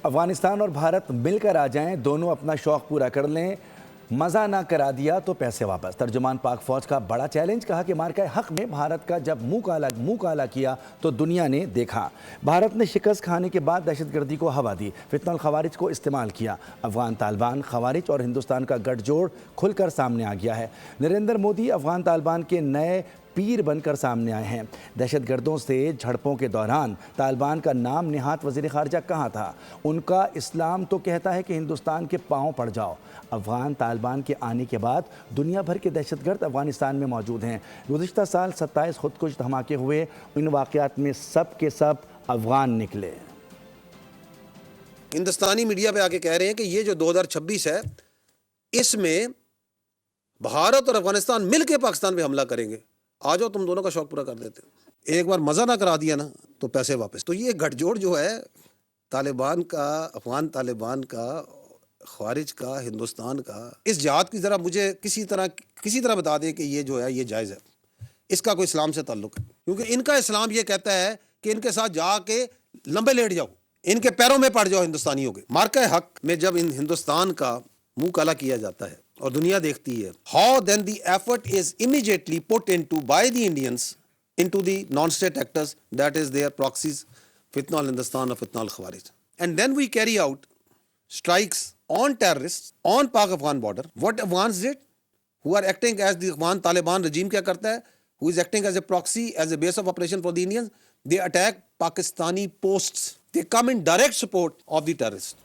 افغانستان اور بھارت مل کر آ جائیں، دونوں اپنا شوق پورا کر لیں، مزہ نہ کرا دیا تو پیسے واپس۔ ترجمان پاک فوج کا بڑا چیلنج، کہا کہ مارکہ حق میں بھارت کا جب منہ کالا کیا تو دنیا نے دیکھا۔ بھارت نے شکست کھانے کے بعد دہشت گردی کو ہوا دی، فتنہ الخوارج کو استعمال کیا۔ افغان طالبان، خوارج اور ہندوستان کا گٹھ جوڑ کھل کر سامنے آ گیا ہے۔ نریندر مودی افغان طالبان کے نئے پیر بن کر سامنے آئے ہیں۔ دہشت گردوں سے جھڑپوں کے دوران طالبان کا نام نہاد وزیر خارجہ کہاں تھا؟ ان کا اسلام تو کہتا ہے کہ ہندوستان کے پاؤں پڑ جاؤ۔ افغان طالبان کے آنے کے بعد دنیا بھر کے دہشت گرد افغانستان میں موجود ہیں۔ گزشتہ سال 27 خودکش دھماکے ہوئے، ان واقعات میں سب کے سب افغان نکلے۔ ہندوستانی میڈیا پہ آ کے کہہ رہے ہیں کہ یہ جو 2026 ہے اس میں بھارت اور افغانستان مل کے پاکستان پہ حملہ کریں گے، آ جاؤ تم دونوں کا شوق پورا کر دیتے ہیں۔ ایک بار مزہ نہ کرا دیا نا تو پیسے واپس۔ تو یہ گٹھ جوڑ جو ہے طالبان کا، افغان طالبان کا، خوارج کا، ہندوستان کا، اس جہاد کی ذرا مجھے کسی طرح بتا دے کہ یہ جو ہے یہ جائز ہے، اس کا کوئی اسلام سے تعلق ہے؟ کیونکہ ان کا اسلام یہ کہتا ہے کہ ان کے ساتھ جا کے لمبے لیٹ جاؤ، ان کے پیروں میں پڑ جاؤ ہندوستانیوں کے۔ مارکہ حق میں جب ان ہندوستان کا منہ کالا کیا جاتا ہے اور دنیا دیکھتی ہے، how then the effort is immediately put into by the Indians into the non-state actors, that is their proxies, Fitna al-Hindustan or Fitna al-Khawarij. And then we carry out strikes on terrorists on Pak-Afghan border. What Afghans did, who are acting as the Afghan Taliban regime kya karta hai, who is acting as a proxy, as a base of operation for the Indians, they attack Pakistani posts. They come in direct support of the terrorists.